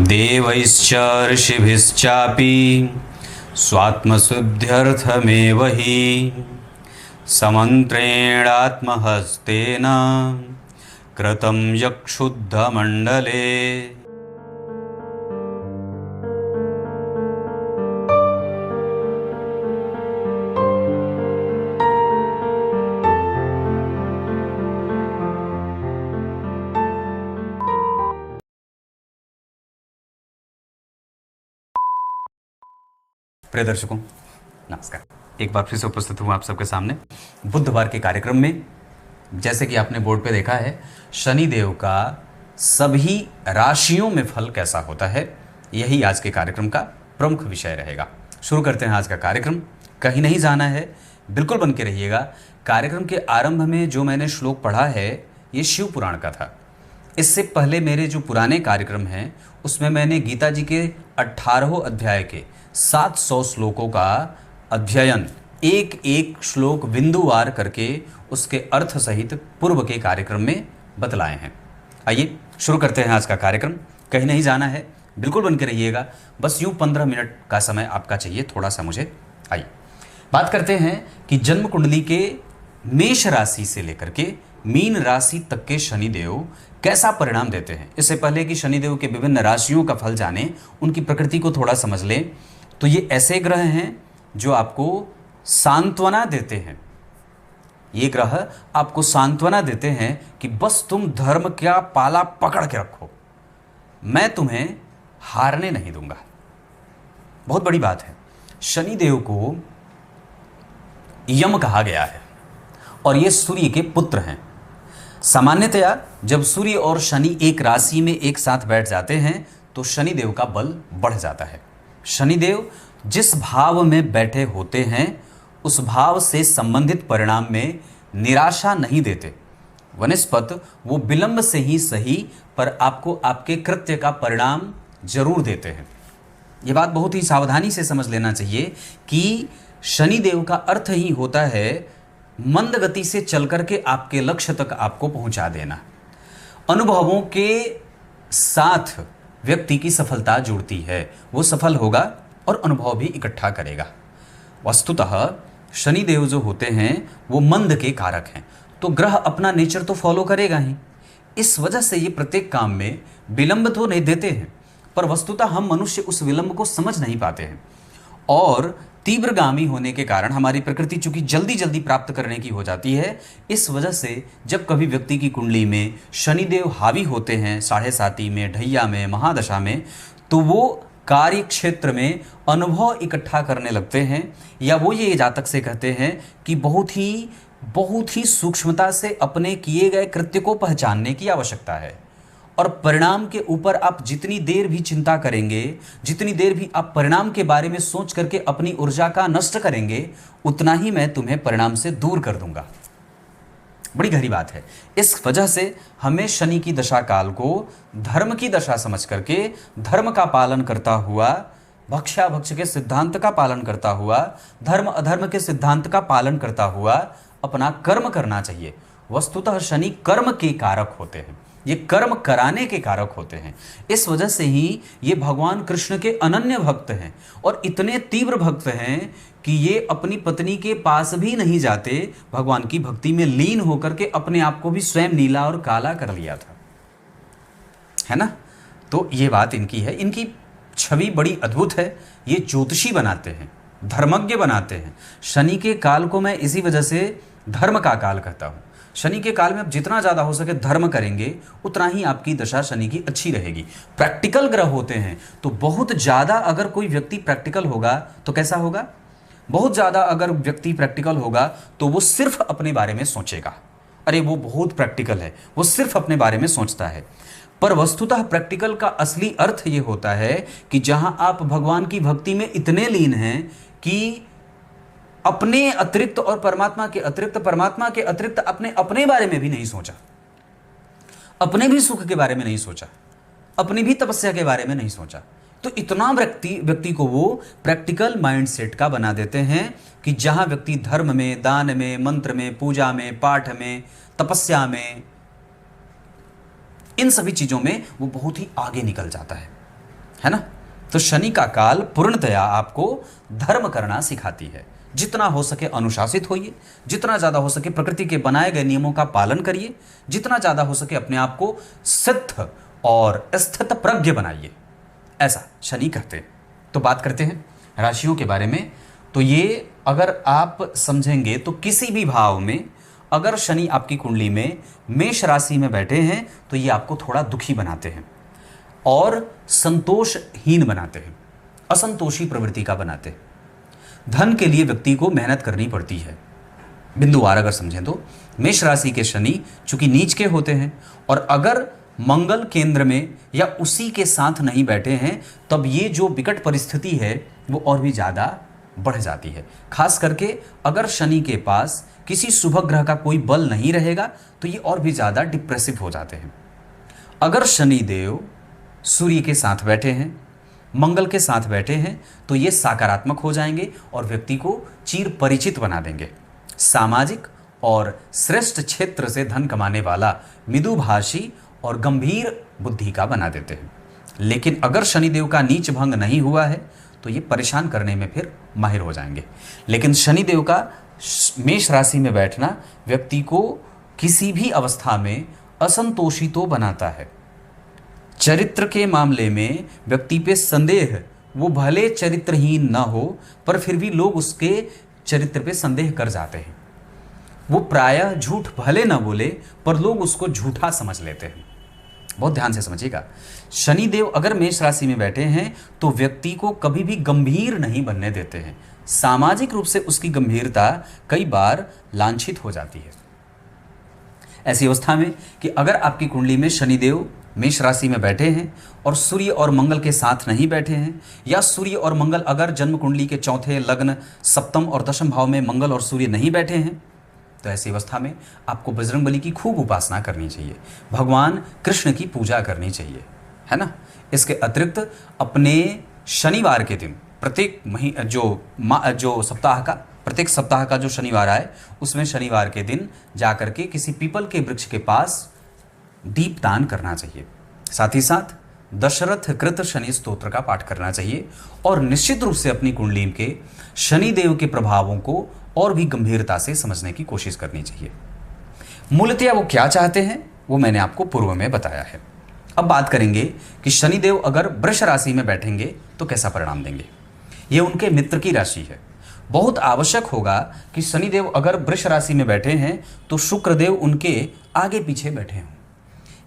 देवैश्च ऋषिभिश्चापि स्वात्मशुद्ध्यर्थमेव हि समन्त्रेणात्महस्तेन कृतं यक्षुद्धमण्डले। प्रिय दर्शकों नमस्कार, एक बार फिर से उपस्थित हूँ आप सबके सामने बुधवार के कार्यक्रम में। जैसे कि आपने बोर्ड पे देखा है, शनिदेव का सभी राशियों में फल कैसा होता है, यही आज के कार्यक्रम का प्रमुख विषय रहेगा। शुरू करते हैं आज का कार्यक्रम। कहीं नहीं जाना है, बिल्कुल बन के रहिएगा। कार्यक्रम के आरंभ में जो मैंने श्लोक पढ़ा है ये शिव पुराण का था। इससे पहले मेरे जो पुराने कार्यक्रम हैं उसमें मैंने गीता जी के 18 अध्याय के 700 श्लोकों का अध्ययन एक एक श्लोक बिंदुवार करके उसके अर्थ सहित पूर्व के कार्यक्रम में बतलाए हैं। आइए शुरू करते हैं आज का कार्यक्रम। कहीं नहीं जाना है, बिल्कुल बन के रहिएगा। बस यूँ 15 मिनट का समय आपका चाहिए, थोड़ा सा मुझे। आइए बात करते हैं कि जन्म कुंडली के मेष राशि से लेकर के मीन राशि तक के शनिदेव कैसा परिणाम देते हैं। इससे पहले कि शनिदेव के विभिन्न राशियों का फल जाने, उनकी प्रकृति को थोड़ा समझ लें, तो ये ऐसे ग्रह हैं जो आपको सांत्वना देते हैं। ये ग्रह आपको सांत्वना देते हैं कि बस तुम धर्म का पाला पकड़ के रखो, मैं तुम्हें हारने नहीं दूंगा। बहुत बड़ी बात है। शनिदेव को यम कहा गया है और ये सूर्य के पुत्र हैं। सामान्यतया जब सूर्य और शनि एक राशि में एक साथ बैठ जाते हैं तो शनिदेव का बल बढ़ जाता है। शनिदेव जिस भाव में बैठे होते हैं उस भाव से संबंधित परिणाम में निराशा नहीं देते। वनिस्पत वो विलंब से ही सही पर आपको आपके कृत्य का परिणाम जरूर देते हैं। ये बात बहुत ही सावधानी से समझ लेना चाहिए कि शनिदेव का अर्थ ही होता है मंद गति से चल करके आपके लक्ष्य तक आपको पहुंचा देना। अनुभवों के साथ व्यक्ति की सफलता जुड़ती है, वो सफल होगा और अनुभव भी इकट्ठा करेगा। वस्तुतः शनिदेव जो होते हैं वो मंद के कारक हैं, तो ग्रह अपना नेचर तो फॉलो करेगा ही। इस वजह से ये प्रत्येक काम में विलंब तो नहीं देते हैं, पर वस्तुतः हम मनुष्य उस विलंब को समझ नहीं पाते हैं और तीव्रगामी होने के कारण हमारी प्रकृति चूंकि जल्दी जल्दी प्राप्त करने की हो जाती है। इस वजह से जब कभी व्यक्ति की कुंडली में शनिदेव हावी होते हैं, 7.5 में, ढैया में, महादशा में, तो वो कार्य क्षेत्र में अनुभव इकट्ठा करने लगते हैं, या वो ये जातक से कहते हैं कि बहुत ही सूक्ष्मता से अपने किए गए कृत्य को पहचानने की आवश्यकता है। और परिणाम के ऊपर आप जितनी देर भी चिंता करेंगे, जितनी देर भी आप परिणाम के बारे में सोच करके अपनी ऊर्जा का नष्ट करेंगे, उतना ही मैं तुम्हें परिणाम से दूर कर दूंगा। बड़ी गहरी बात है। इस वजह से हमें शनि की दशा काल को धर्म की दशा समझ करके धर्म का पालन करता हुआ, भक्ष्याभक्ष के सिद्धांत का पालन करता हुआ, धर्म अधर्म के सिद्धांत का पालन करता हुआ अपना कर्म करना चाहिए। वस्तुतः शनि कर्म के कारक होते हैं, ये कर्म कराने के कारक होते हैं। इस वजह से ही ये भगवान कृष्ण के अनन्य भक्त हैं और इतने तीव्र भक्त हैं कि ये अपनी पत्नी के पास भी नहीं जाते, भगवान की भक्ति में लीन होकर के अपने आप को भी स्वयं नीला और काला कर लिया था, है ना। तो ये बात इनकी है। इनकी छवि बड़ी अद्भुत है। ये ज्योतिषी बनाते हैं, धर्मज्ञ बनाते हैं। शनि के काल को मैं इसी वजह से धर्म का काल कहता हूँ। शनि के काल में आप जितना ज़्यादा हो सके धर्म करेंगे, उतना ही आपकी दशा शनि की अच्छी रहेगी। प्रैक्टिकल ग्रह होते हैं, तो बहुत ज़्यादा अगर कोई व्यक्ति प्रैक्टिकल होगा तो कैसा होगा? बहुत ज़्यादा अगर व्यक्ति प्रैक्टिकल होगा तो वो सिर्फ अपने बारे में सोचेगा, अरे वो बहुत प्रैक्टिकल है, वो सिर्फ अपने बारे में सोचता है। पर वस्तुतः प्रैक्टिकल का असली अर्थ ये होता है कि जहाँ आप भगवान की भक्ति में इतने लीन हैं कि अपने अतिरिक्त और परमात्मा के अतिरिक्त अपने बारे में भी नहीं सोचा, अपने भी सुख के बारे में नहीं सोचा, अपनी भी तपस्या के बारे में नहीं सोचा। तो इतना व्यक्ति को वो प्रैक्टिकल माइंडसेट का बना देते हैं कि जहां व्यक्ति धर्म में, दान में, मंत्र में, पूजा में, पाठ में, तपस्या में, इन सभी चीज़ों में वो बहुत ही आगे निकल जाता है। है ना। तो शनि का काल पूर्णतया आपको धर्म करना सिखाती है। जितना हो सके अनुशासित होइए, जितना ज़्यादा हो सके प्रकृति के बनाए गए नियमों का पालन करिए, जितना ज़्यादा हो सके अपने आप को सिद्ध और स्थित प्रज्ञ बनाइए, ऐसा शनि कहते हैं। तो बात करते हैं राशियों के बारे में। तो ये अगर आप समझेंगे तो किसी भी भाव में अगर शनि आपकी कुंडली में मेष राशि में बैठे हैं तो ये आपको थोड़ा दुखी बनाते हैं और संतोषहीन बनाते हैं, असंतोषी प्रवृत्ति का बनाते हैं। धन के लिए व्यक्ति को मेहनत करनी पड़ती है। बिंदुवार अगर समझें तो मेष राशि के शनि चूंकि नीच के होते हैं और अगर मंगल केंद्र में या उसी के साथ नहीं बैठे हैं तब ये जो विकट परिस्थिति है वो और भी ज़्यादा बढ़ जाती है। खास करके अगर शनि के पास किसी शुभ ग्रह का कोई बल नहीं रहेगा तो ये और भी ज़्यादा डिप्रेसिव हो जाते हैं। अगर शनि देव सूर्य के साथ बैठे हैं, मंगल के साथ बैठे हैं तो ये सकारात्मक हो जाएंगे और व्यक्ति को चिर परिचित बना देंगे। सामाजिक और श्रेष्ठ क्षेत्र से धन कमाने वाला, मृदुभाषी और गंभीर बुद्धि का बना देते हैं। लेकिन अगर शनिदेव का नीच भंग नहीं हुआ है तो ये परेशान करने में फिर माहिर हो जाएंगे। लेकिन शनिदेव का मेष राशि में बैठना व्यक्ति को किसी भी अवस्था में असंतोषी तो बनाता है। चरित्र के मामले में व्यक्ति पे संदेह, वो भले चरित्रहीन ना हो पर फिर भी लोग उसके चरित्र पे संदेह कर जाते हैं। वो प्रायः झूठ भले ना बोले पर लोग उसको झूठा समझ लेते हैं। बहुत ध्यान से समझिएगा, शनिदेव अगर मेष राशि में बैठे हैं तो व्यक्ति को कभी भी गंभीर नहीं बनने देते हैं। सामाजिक रूप से उसकी गंभीरता कई बार लांछित हो जाती है। ऐसी अवस्था में कि अगर आपकी कुंडली में शनिदेव मेष राशि में बैठे हैं और सूर्य और मंगल के साथ नहीं बैठे हैं, या सूर्य और मंगल अगर जन्म कुंडली के चौथे, लग्न, सप्तम और दशम भाव में मंगल और सूर्य नहीं बैठे हैं, तो ऐसी अवस्था में आपको बजरंगबली की खूब उपासना करनी चाहिए, भगवान कृष्ण की पूजा करनी चाहिए, है ना। इसके अतिरिक्त अपने शनिवार के दिन प्रत्येक जो सप्ताह का प्रत्येक सप्ताह का जो शनिवार आए उसमें शनिवार के दिन जाकर के किसी पीपल के वृक्ष के पास दीपदान करना चाहिए। साथ ही साथ दशरथ कृत शनि स्तोत्र का पाठ करना चाहिए और निश्चित रूप से अपनी कुंडली के शनिदेव के प्रभावों को और भी गंभीरता से समझने की कोशिश करनी चाहिए। मूलतः वो क्या चाहते हैं वो मैंने आपको पूर्व में बताया है। अब बात करेंगे कि शनिदेव अगर वृष राशि में बैठेंगे तो कैसा परिणाम देंगे। ये उनके मित्र की राशि है। बहुत आवश्यक होगा कि शनिदेव अगर वृष राशि में बैठे हैं तो शुक्रदेव उनके आगे पीछे बैठे हों।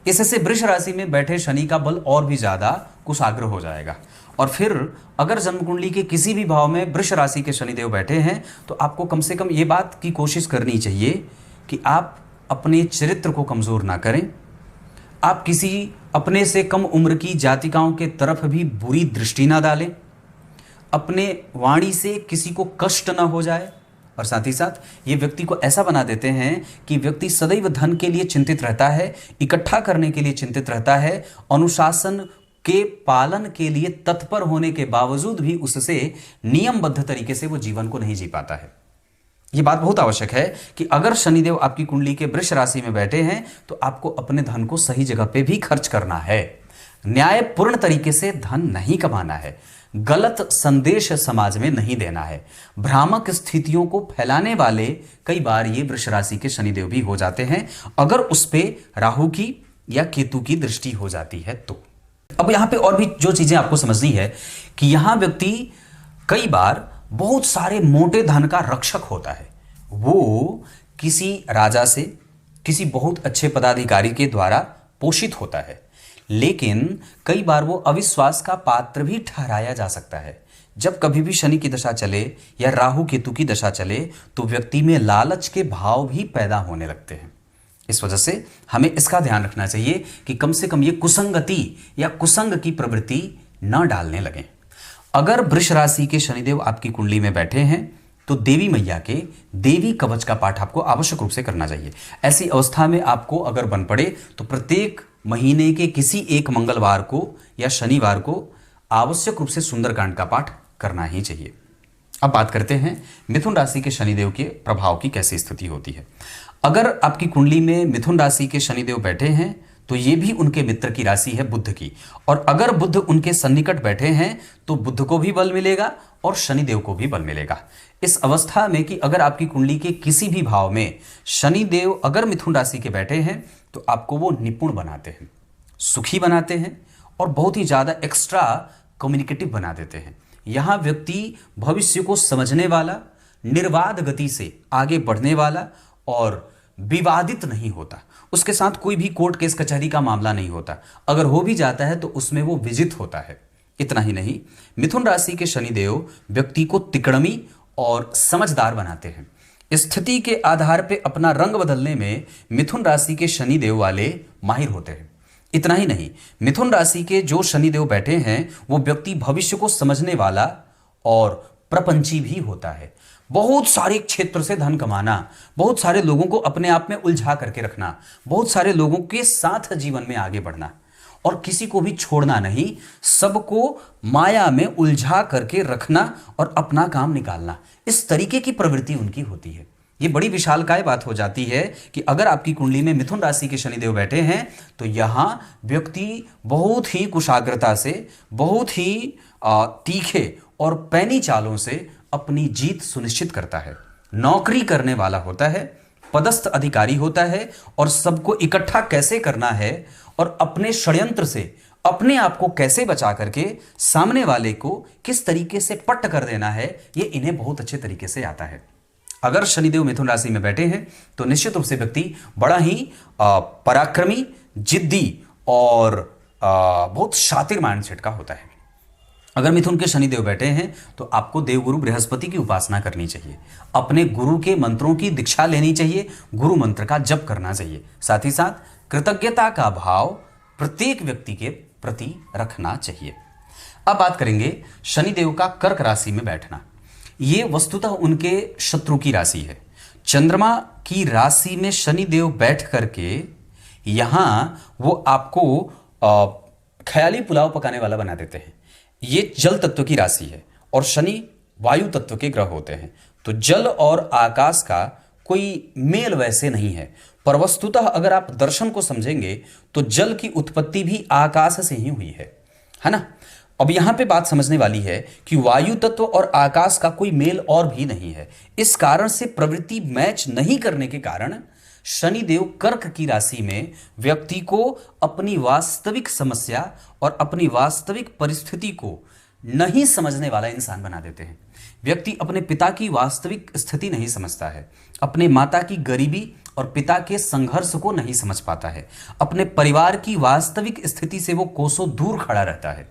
इससे वृष राशि में बैठे शनि का बल और भी ज़्यादा कुशाग्र हो जाएगा। और फिर अगर जन्मकुंडली के किसी भी भाव में वृष राशि के शनिदेव बैठे हैं तो आपको कम से कम ये बात की कोशिश करनी चाहिए कि आप अपने चरित्र को कमज़ोर ना करें। आप किसी अपने से कम उम्र की जातिकाओं के तरफ भी बुरी दृष्टि ना डालें। अपने वाणी से किसी को कष्ट ना हो जाए। और साथ ही साथ ये व्यक्ति को ऐसा बना देते हैं कि व्यक्ति सदैव धन के लिए चिंतित रहता है, इकट्ठा करने के लिए चिंतित रहता है, अनुशासन के पालन के लिए तत्पर होने के बावजूद भी उससे नियमबद्ध तरीके से वो जीवन को नहीं जी पाता है। ये बात बहुत आवश्यक है कि अगर शनिदेव आपकी कुंडली के वृष राशि में बैठे हैं तो आपको अपने धन को सही जगह पे भी खर्च करना है। न्यायपूर्ण तरीके से धन नहीं कमाना है। गलत संदेश समाज में नहीं देना है। भ्रामक स्थितियों को फैलाने वाले कई बार ये वृष राशि के शनिदेव भी हो जाते हैं अगर उस पे राहु की या केतु की दृष्टि हो जाती है तो। अब यहां पे और भी जो चीजें आपको समझनी है कि यहां व्यक्ति कई बार बहुत सारे मोटे धन का रक्षक होता है। वो किसी राजा से, किसी बहुत अच्छे पदाधिकारी के द्वारा पोषित होता है, लेकिन कई बार वो अविश्वास का पात्र भी ठहराया जा सकता है। जब कभी भी शनि की दशा चले या राहु केतु की दशा चले तो व्यक्ति में लालच के भाव भी पैदा होने लगते हैं। इस वजह से हमें इसका ध्यान रखना चाहिए कि कम से कम ये कुसंगति या कुसंग की प्रवृत्ति न डालने लगें। अगर वृष राशि के शनिदेव आपकी कुंडली में बैठे हैं तो देवी मैया के देवी कवच का पाठ आपको आवश्यक रूप से करना चाहिए। ऐसी अवस्था में आपको अगर बन पड़े तो प्रत्येक महीने के किसी एक मंगलवार को या शनिवार को आवश्यक रूप से सुंदरकांड का पाठ करना ही चाहिए। अब बात करते हैं मिथुन राशि के शनिदेव के प्रभाव की कैसी स्थिति होती है। अगर आपकी कुंडली में मिथुन राशि के शनिदेव बैठे हैं तो ये भी उनके मित्र की राशि है बुध की। और अगर बुध उनके सन्निकट बैठे हैं तो बुध को भी बल मिलेगा और शनिदेव को भी बल मिलेगा। इस अवस्था में कि अगर आपकी कुंडली के किसी भी भाव में शनिदेव अगर मिथुन राशि के बैठे हैं तो आपको वो निपुण बनाते हैं, सुखी बनाते हैं और बहुत ही ज़्यादा एक्स्ट्रा कम्युनिकेटिव बना देते हैं। यहाँ व्यक्ति भविष्य को समझने वाला, निर्बाध गति से आगे बढ़ने वाला और विवादित नहीं होता। उसके साथ कोई भी कोर्ट केस कचहरी का मामला नहीं होता। अगर हो भी जाता है तो उसमें वो विजित होता है। इतना ही नहीं, मिथुन राशि के शनिदेव व्यक्ति को तिकड़मी और समझदार बनाते हैं। स्थिति के आधार पर अपना रंग बदलने में मिथुन राशि के शनिदेव वाले माहिर होते हैं। इतना ही नहीं, मिथुन राशि के जो शनिदेव बैठे हैं वो व्यक्ति भविष्य को समझने वाला और प्रपंची भी होता है। बहुत सारे क्षेत्र से धन कमाना, बहुत सारे लोगों को अपने आप में उलझा करके रखना, बहुत सारे लोगों के साथ जीवन में आगे बढ़ना और किसी को भी छोड़ना नहीं, सबको माया में उलझा करके रखना और अपना काम निकालना, इस तरीके की प्रवृत्ति उनकी होती है। ये बड़ी विशालकाय बात हो जाती है कि अगर आपकी कुंडली में मिथुन राशि के शनिदेव बैठे हैं तो यहाँ व्यक्ति बहुत ही कुशाग्रता से, बहुत ही तीखे और पैनी चालों से अपनी जीत सुनिश्चित करता है। नौकरी करने वाला होता है, पदस्थ अधिकारी होता है और सबको इकट्ठा कैसे करना है और अपने षड्यंत्र से अपने आप को कैसे बचा करके सामने वाले को किस तरीके से पट्ट कर देना है, ये इन्हें बहुत अच्छे तरीके से आता है। अगर शनिदेव मिथुन राशि में बैठे हैं तो निश्चित रूप से व्यक्ति बड़ा ही पराक्रमी, जिद्दी और बहुत शातिर माइंडसेट का होता है। अगर मिथुन के शनिदेव बैठे हैं तो आपको देवगुरु बृहस्पति की उपासना करनी चाहिए, अपने गुरु के मंत्रों की दीक्षा लेनी चाहिए, गुरु मंत्र का जप करना चाहिए। साथ ही साथ कृतज्ञता का भाव प्रत्येक व्यक्ति के प्रति रखना चाहिए। अब बात करेंगे शनिदेव का कर्क राशि में बैठना। ये वस्तुतः उनके शत्रु की राशि है। चंद्रमा की राशि में शनिदेव बैठ करके यहाँ वो आपको ख्याली पुलाव पकाने वाला बना देते हैं। ये जल तत्व की राशि है और शनि वायु तत्व के ग्रह होते हैं, तो जल और आकाश का कोई मेल वैसे नहीं है। पर वस्तुतः अगर आप दर्शन को समझेंगे तो जल की उत्पत्ति भी आकाश से ही हुई है ना। अब यहां पे बात समझने वाली है कि वायु तत्व और आकाश का कोई मेल और भी नहीं है। इस कारण से प्रवृत्ति मैच नहीं करने के कारण शनिदेव कर्क की राशि में व्यक्ति को अपनी वास्तविक समस्या और अपनी वास्तविक परिस्थिति को नहीं समझने वाला इंसान बना देते हैं। व्यक्ति अपने पिता की वास्तविक स्थिति नहीं समझता है, अपने माता की गरीबी और पिता के संघर्ष को नहीं समझ पाता है, अपने परिवार की वास्तविक स्थिति से वो कोसों दूर खड़ा रहता है,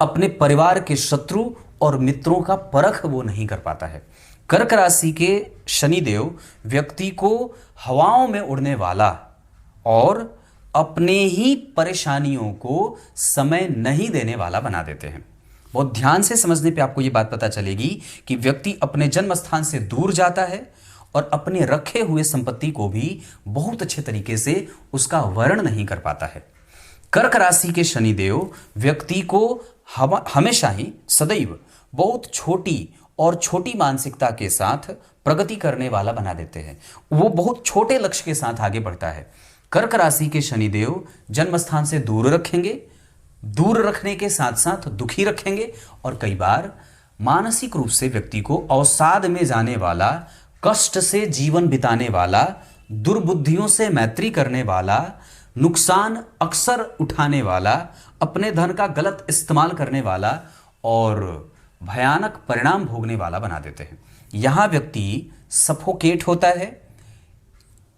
अपने परिवार के शत्रु और मित्रों का परख वो नहीं कर पाता है। कर्क राशि के शनिदेव व्यक्ति को हवाओं में उड़ने वाला और अपने ही परेशानियों को समय नहीं देने वाला बना देते हैं। बहुत ध्यान से समझने पे आपको ये बात पता चलेगी कि व्यक्ति अपने जन्म स्थान से दूर जाता है और अपने रखे हुए संपत्ति को भी बहुत अच्छे तरीके से उसका वर्ण नहीं कर पाता है। कर्क राशि के शनिदेव व्यक्ति को हमेशा ही सदैव बहुत छोटी और छोटी मानसिकता के साथ प्रगति करने वाला बना देते हैं। वो बहुत छोटे लक्ष्य के साथ आगे बढ़ता है। कर्क राशि के शनिदेव जन्म स्थान से दूर रखेंगे, दूर रखने के साथ साथ दुखी रखेंगे और कई बार मानसिक रूप से व्यक्ति को अवसाद में जाने वाला, कष्ट से जीवन बिताने वाला, दुर्बुद्धियों से मैत्री करने वाला, नुकसान अक्सर उठाने वाला, अपने धन का गलत इस्तेमाल करने वाला और भयानक परिणाम भोगने वाला बना देते हैं। यहां व्यक्ति सफोकेट होता है,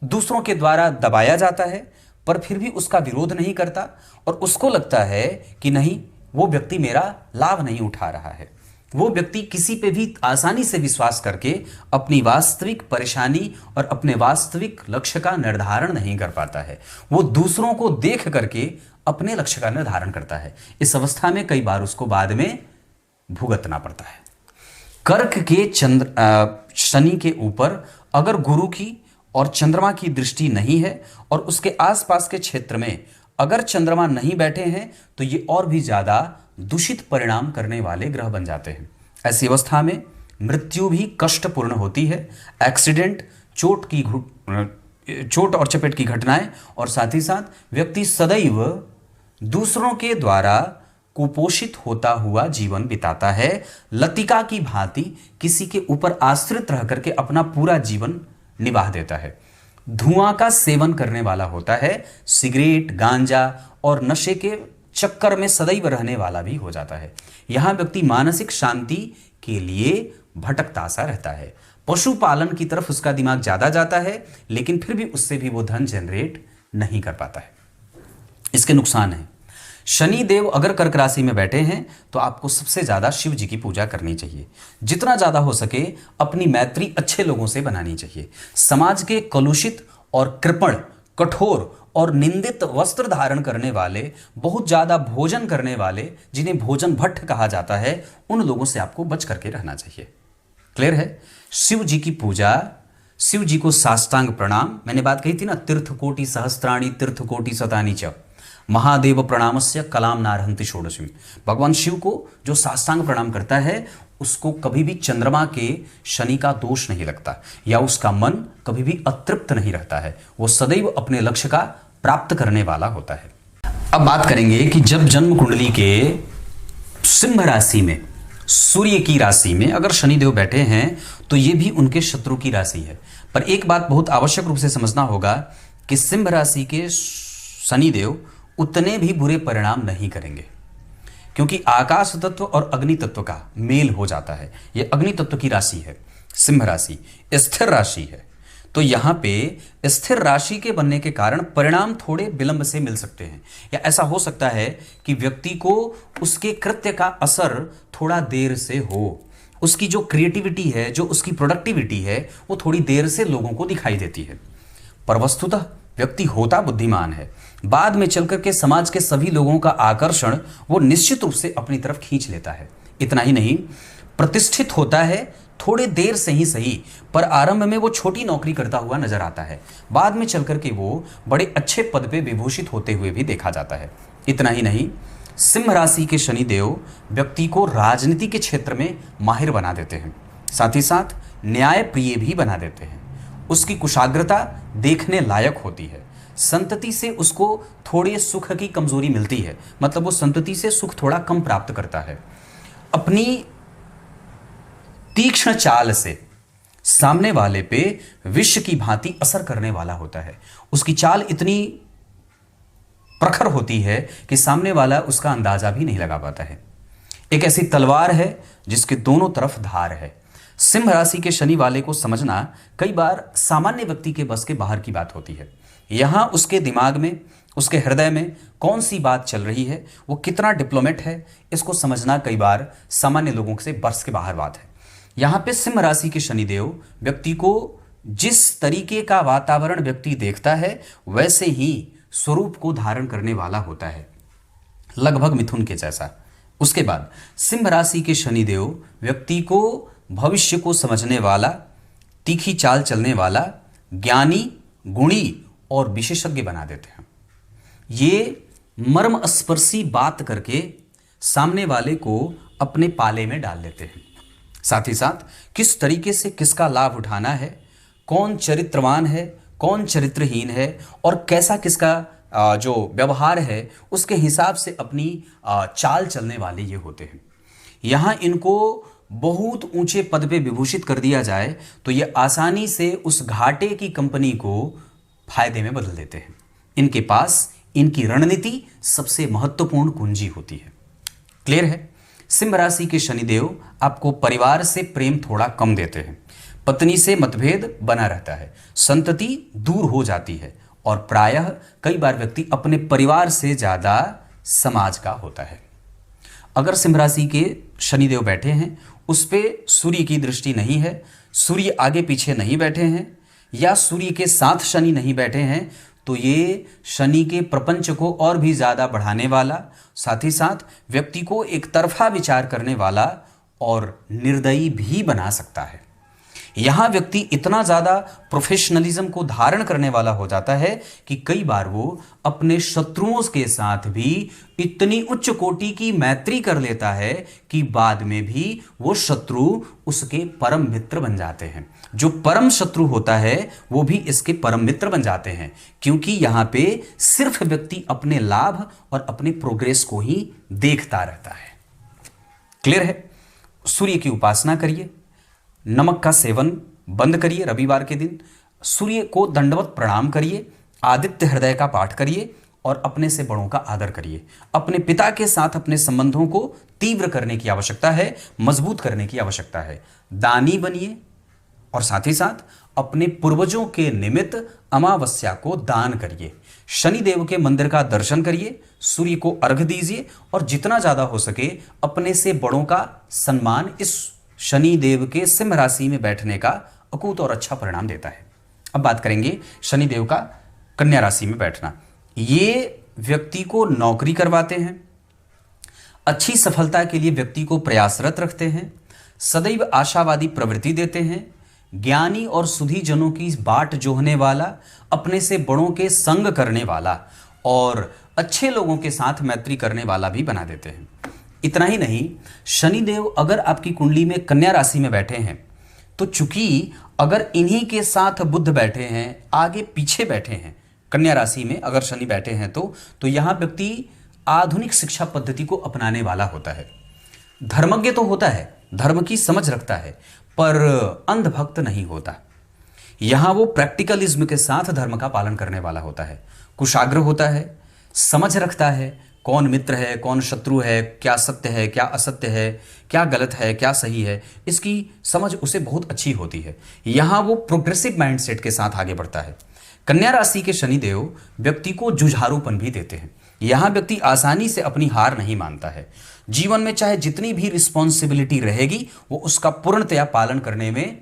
दूसरों के द्वारा दबाया जाता है, पर फिर भी उसका विरोध नहीं करता और उसको लगता है कि नहीं, वो व्यक्ति मेरा लाभ नहीं उठा रहा है। वो व्यक्ति किसी पे भी आसानी से विश्वास करके अपनी वास्तविक परेशानी और अपने वास्तविक लक्ष्य का निर्धारण नहीं कर पाता है। वो दूसरों को देख करके अपने लक्ष्य का निर्धारण करता है। इस अवस्था में कई बार उसको बाद में भुगतना पड़ता है। कर्क के शनि के ऊपर अगर गुरु की और चंद्रमा की दृष्टि नहीं है और उसके आसपास के क्षेत्र में अगर चंद्रमा नहीं बैठे हैं तो ये और भी ज्यादा दूषित परिणाम करने वाले ग्रह बन जाते हैं। ऐसी अवस्था में मृत्यु भी कष्टपूर्ण होती है। एक्सीडेंट, चोट की चोट और चपेट की घटनाएं, और साथ ही साथ व्यक्ति सदैव दूसरों के द्वारा कुपोषित होता हुआ जीवन बिताता है, लतिका की भांति किसी के ऊपर आश्रित रह करके अपना पूरा जीवन निभाह देता है। धुआं का सेवन करने वाला होता है, सिगरेट, गांजा और नशे के चक्कर में सदैव रहने वाला भी हो जाता है। यहां व्यक्ति मानसिक शांति के लिए भटकता सा रहता है। पशुपालन की तरफ उसका दिमाग ज्यादा जाता है, लेकिन फिर भी उससे भी वो धन जनरेट नहीं कर पाता है। इसके नुकसान है। शनि देव अगर कर्क राशि में बैठे हैं तो आपको सबसे ज्यादा शिव जी की पूजा करनी चाहिए। जितना ज्यादा हो सके अपनी मैत्री अच्छे लोगों से बनानी चाहिए। समाज के कलुषित और कृपण, कठोर और निंदित वस्त्र धारण करने वाले, बहुत ज्यादा भोजन करने वाले, जिन्हें भोजन भट्ट कहा जाता है, उन लोगों से आपको बच करके रहना चाहिए। क्लियर है? शिव जी की पूजा, शिव जी को साष्टांग प्रणाम। मैंने बात कही थी ना, तीर्थकोटि सहस्त्राणी तीर्थकोटि शतानि च महादेव प्रणामस्य कलाम नारहंति षोडशी। भगवान शिव को जो साष्टांग प्रणाम करता है उसको कभी भी चंद्रमा के शनि का दोष नहीं लगता, या उसका मन कभी भी अतृप्त नहीं रहता है। वो सदैव अपने लक्ष्य का प्राप्त करने वाला होता है। अब बात करेंगे कि जब जन्म कुंडली के सिंह राशि में, सूर्य की राशि में अगर शनिदेव बैठे हैं तो ये भी उनके शत्रु की राशि है। पर एक बात बहुत आवश्यक रूप से समझना होगा कि सिंह राशि के शनिदेव उतने भी बुरे परिणाम नहीं करेंगे, क्योंकि आकाश तत्व और अग्नि तत्व का मेल हो जाता है। यह अग्नि तत्व की राशि है, सिंह राशि स्थिर राशि है। तो यहां पे स्थिर राशि के बनने के कारण परिणाम थोड़े विलंब से मिल सकते हैं, या ऐसा हो सकता है कि व्यक्ति को उसके कृत्य का असर थोड़ा देर से हो। उसकी जो क्रिएटिविटी है, जो उसकी प्रोडक्टिविटी है, वो थोड़ी देर से लोगों को दिखाई देती है। पर वस्तुतः व्यक्ति होता बुद्धिमान है। बाद में चलकर के समाज के सभी लोगों का आकर्षण वो निश्चित रूप से अपनी तरफ खींच लेता है। इतना ही नहीं, प्रतिष्ठित होता है थोड़े देर से ही सही, पर आरंभ में वो छोटी नौकरी करता हुआ नजर आता है। बाद में चलकर के वो बड़े अच्छे पद पे विभूषित होते हुए भी देखा जाता है। इतना ही नहीं, सिंह राशि के शनिदेव व्यक्ति को राजनीति के क्षेत्र में माहिर बना देते हैं, साथ ही साथ न्याय प्रिय भी बना देते हैं। उसकी कुशाग्रता देखने लायक होती है। संतति से उसको थोड़े सुख की कमजोरी मिलती है, मतलब वो संतति से सुख थोड़ा कम प्राप्त करता है। अपनी तीक्ष्ण चाल से सामने वाले पे विष की भांति असर करने वाला होता है। उसकी चाल इतनी प्रखर होती है कि सामने वाला उसका अंदाजा भी नहीं लगा पाता है। एक ऐसी तलवार है जिसके दोनों तरफ धार है। सिंह राशि के शनि वाले को समझना कई बार सामान्य व्यक्ति के बस के बाहर की बात होती है। यहां उसके दिमाग में, उसके हृदय में कौन सी बात चल रही है, वो कितना डिप्लोमेट है, इसको समझना कई बार सामान्य लोगों से बस के बाहर बात है। यहां पे सिंह राशि के शनिदेव व्यक्ति को जिस तरीके का वातावरण व्यक्ति देखता है वैसे ही स्वरूप को धारण करने वाला होता है, लगभग मिथुन के जैसा। उसके बाद सिंह राशि के शनिदेव व्यक्ति को भविष्य को समझने वाला, तीखी चाल चलने वाला, ज्ञानी, गुणी और विशेषज्ञ बना देते हैं। ये मर्म स्पर्शी बात करके सामने वाले को अपने पाले में डाल देते हैं। साथ ही साथ किस तरीके से किसका लाभ उठाना है, कौन चरित्रवान है, कौन चरित्रहीन है, और कैसा किसका जो व्यवहार है उसके हिसाब से अपनी चाल चलने वाले ये होते हैं। यहाँ इनको बहुत ऊंचे पद पे विभूषित कर दिया जाए तो ये आसानी से उस घाटे की कंपनी को फायदे में बदल देते हैं। इनके पास इनकी रणनीति सबसे महत्वपूर्ण कुंजी होती है। क्लियर है? सिंह राशि के शनिदेव आपको परिवार से प्रेम थोड़ा कम देते हैं, पत्नी से मतभेद बना रहता है, संतति दूर हो जाती है, और प्रायः कई बार व्यक्ति अपने परिवार से ज्यादा समाज का होता है। अगर सिंह राशि के शनिदेव बैठे हैं, उस पे सूर्य की दृष्टि नहीं है, सूर्य आगे पीछे नहीं बैठे हैं, या सूर्य के साथ शनि नहीं बैठे हैं, तो ये शनि के प्रपंच को और भी ज़्यादा बढ़ाने वाला, साथ ही साथ व्यक्ति को एक तरफा विचार करने वाला और निर्दयी भी बना सकता है। यहां व्यक्ति इतना ज्यादा प्रोफेशनलिज्म को धारण करने वाला हो जाता है कि कई बार वो अपने शत्रुओं के साथ भी इतनी उच्च कोटि की मैत्री कर लेता है कि बाद में भी वो शत्रु उसके परम मित्र बन जाते हैं। जो परम शत्रु होता है वो भी इसके परम मित्र बन जाते हैं, क्योंकि यहां पे सिर्फ व्यक्ति अपने लाभ और अपने प्रोग्रेस को ही देखता रहता है। क्लियर है? सूर्य की उपासना करिए, नमक का सेवन बंद करिए रविवार के दिन, सूर्य को दंडवत प्रणाम करिए, आदित्य हृदय का पाठ करिए और अपने से बड़ों का आदर करिए। अपने पिता के साथ अपने संबंधों को तीव्र करने की आवश्यकता है, मजबूत करने की आवश्यकता है। दानी बनिए और साथ ही साथ अपने पूर्वजों के निमित्त अमावस्या को दान करिए। शनिदेव के मंदिर का दर्शन करिए, सूर्य को अर्घ दीजिए और जितना ज्यादा हो सके अपने से बड़ों का सम्मान इस शनिदेव के सिंह राशि में बैठने का अकूत और अच्छा परिणाम देता है। अब बात करेंगे शनिदेव का कन्या राशि में बैठना। ये व्यक्ति को नौकरी करवाते हैं, अच्छी सफलता के लिए व्यक्ति को प्रयासरत रखते हैं, सदैव आशावादी प्रवृत्ति देते हैं, ज्ञानी और सुधी जनों की बाट जोहने वाला, अपने से बड़ों के संग करने वाला और अच्छे लोगों के साथ मैत्री करने वाला भी बना देते हैं। इतना ही नहीं, शनिदेव अगर आपकी कुंडली में कन्या राशि में बैठे हैं तो चूंकि अगर इन्हीं के साथ बुध बैठे हैं, आगे पीछे बैठे हैं, कन्या राशि में अगर शनि बैठे हैं तो यहां व्यक्ति आधुनिक शिक्षा पद्धति को अपनाने वाला होता है। धर्मज्ञ तो होता है, धर्म की समझ रखता है, पर अंधभक्त नहीं होता। यहां वो प्रैक्टिकलिज्म के साथ धर्म का पालन करने वाला होता है, कुशाग्र होता है, समझ रखता है कौन मित्र है, कौन शत्रु है, क्या सत्य है, क्या असत्य है, क्या गलत है, क्या सही है, इसकी समझ उसे बहुत अच्छी होती है। यहां वो प्रोग्रेसिव माइंडसेट के साथ आगे बढ़ता है। कन्या राशि के शनिदेव व्यक्ति को जुझारूपन भी देते हैं। यहां व्यक्ति आसानी से अपनी हार नहीं मानता है। जीवन में चाहे जितनी भी रिस्पॉन्सिबिलिटी रहेगी वो उसका पूर्णतया पालन करने में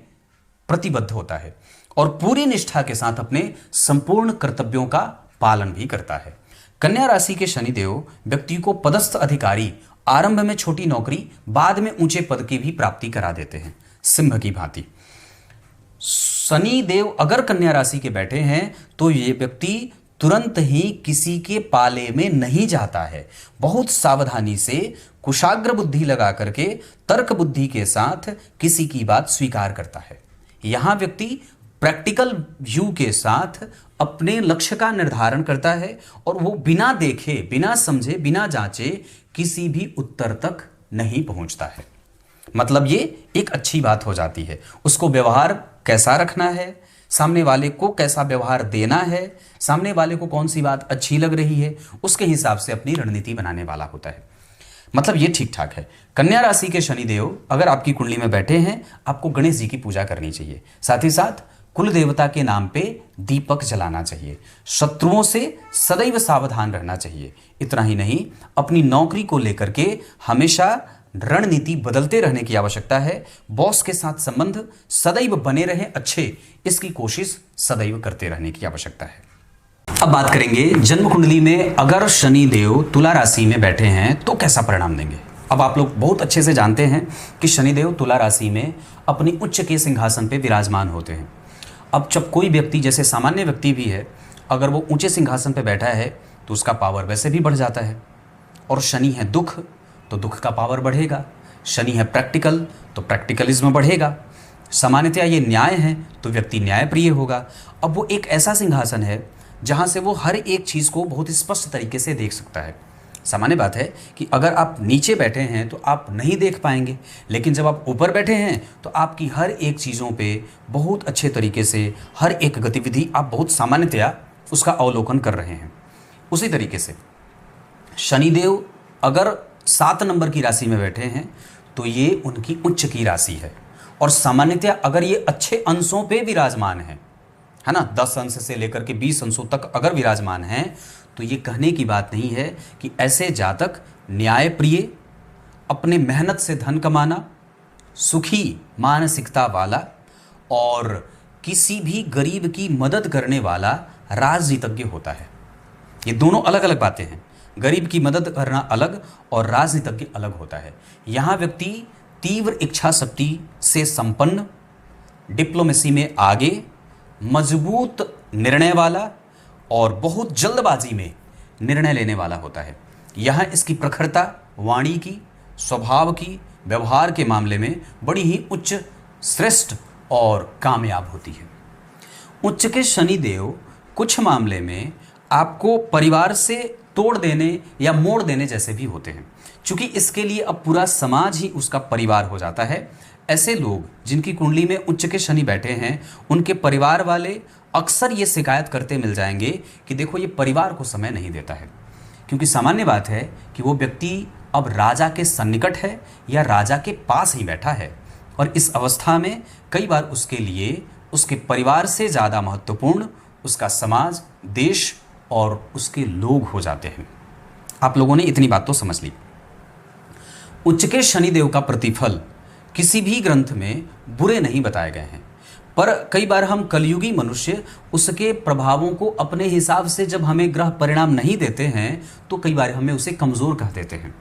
प्रतिबद्ध होता है और पूरी निष्ठा के साथ अपने संपूर्ण कर्तव्यों का पालन भी करता है। कन्या राशि के शनिदेव व्यक्ति को पदस्थ अधिकारी, आरंभ में छोटी नौकरी, बाद में ऊंचे पद की भी प्राप्ति करा देते हैं, सिंह की भांति। शनिदेव अगर कन्या राशि के बैठे हैं तो ये व्यक्ति तुरंत ही किसी के पाले में नहीं जाता है। बहुत सावधानी से कुशाग्र बुद्धि लगा करके तर्क बुद्धि के साथ किसी की बात स्वीकार करता है। यहां व्यक्ति प्रैक्टिकल व्यू के साथ अपने लक्ष्य का निर्धारण करता है और वो बिना देखे, बिना समझे, बिना जांचे किसी भी उत्तर तक नहीं पहुंचता है। मतलब ये एक अच्छी बात हो जाती है। उसको व्यवहार कैसा रखना है, सामने वाले को कैसा व्यवहार देना है, सामने वाले को कौन सी बात अच्छी लग रही है, उसके हिसाब से अपनी रणनीति बनाने वाला होता है। मतलब ये ठीक ठाक है। कन्या राशि के शनिदेव अगर आपकी कुंडली में बैठे हैं, आपको गणेश जी की पूजा करनी चाहिए। साथ ही साथ कुल देवता के नाम पे दीपक जलाना चाहिए। शत्रुओं से सदैव सावधान रहना चाहिए। इतना ही नहीं, अपनी नौकरी को लेकर के हमेशा रणनीति बदलते रहने की आवश्यकता है। बॉस के साथ संबंध सदैव बने रहे अच्छे, इसकी कोशिश सदैव करते रहने की आवश्यकता है। अब बात करेंगे जन्म कुंडली में अगर शनि देव तुला राशि में बैठे हैं तो कैसा परिणाम देंगे। अब आप लोग बहुत अच्छे से जानते हैं कि शनिदेव तुला राशि में अपनी उच्च के सिंहासन पे विराजमान होते हैं। अब जब कोई व्यक्ति, जैसे सामान्य व्यक्ति भी है, अगर वो ऊंचे सिंहासन पे बैठा है तो उसका पावर वैसे भी बढ़ जाता है। और शनि है दुख, तो दुख का पावर बढ़ेगा। शनि है प्रैक्टिकल, तो प्रैक्टिकलिज्म बढ़ेगा। सामान्यतया ये न्याय है तो व्यक्ति न्यायप्रिय होगा। अब वो एक ऐसा सिंहासन है जहाँ से वो हर एक चीज़ को बहुत स्पष्ट तरीके से देख सकता है। सामान्य बात है कि अगर आप नीचे बैठे हैं तो आप नहीं देख पाएंगे, लेकिन जब आप ऊपर बैठे हैं तो आपकी हर एक चीज़ों पे बहुत अच्छे तरीके से हर एक गतिविधि आप बहुत सामान्यतया उसका अवलोकन कर रहे हैं। उसी तरीके से शनिदेव अगर 7 नंबर की राशि में बैठे हैं तो ये उनकी उच्च की राशि है। और सामान्यतया अगर ये अच्छे अंशों पे विराजमान है ना, 10 अंश से लेकर के 20 अंशों तक अगर विराजमान हैं, तो ये कहने की बात नहीं है कि ऐसे जातक न्यायप्रिय, अपने मेहनत से धन कमाना, सुखी मानसिकता वाला और किसी भी गरीब की मदद करने वाला राजनीतिज्ञ होता है। ये दोनों अलग अलग बातें हैं। गरीब की मदद करना अलग और राजनीतिज्ञ अलग होता है। यहाँ व्यक्ति तीव्र इच्छा शक्ति से संपन्न, डिप्लोमेसी में आगे, मजबूत निर्णय वाला और बहुत जल्दबाजी में निर्णय लेने वाला होता है। यहाँ इसकी प्रखरता वाणी की, स्वभाव की, व्यवहार के मामले में बड़ी ही उच्च, श्रेष्ठ और कामयाब होती है। उच्च के शनिदेव कुछ मामले में आपको परिवार से तोड़ देने या मोड़ देने जैसे भी होते हैं, क्योंकि इसके लिए अब पूरा समाज ही उसका परिवार हो जाता है। ऐसे लोग जिनकी कुंडली में उच्च के शनि बैठे हैं, उनके परिवार वाले अक्सर ये शिकायत करते मिल जाएंगे कि देखो ये परिवार को समय नहीं देता है, क्योंकि सामान्य बात है कि वो व्यक्ति अब राजा के सन्निकट है या राजा के पास ही बैठा है, और इस अवस्था में कई बार उसके लिए उसके परिवार से ज़्यादा महत्वपूर्ण उसका समाज, देश और उसके लोग हो जाते हैं। आप लोगों ने इतनी बात तो समझ ली। उच्च के शनिदेव का प्रतिफल किसी भी ग्रंथ में बुरे नहीं बताए गए हैं, पर कई बार हम कलयुगी मनुष्य उसके प्रभावों को अपने हिसाब से जब हमें ग्रह परिणाम नहीं देते हैं तो कई बार हमें उसे कमज़ोर कह देते हैं।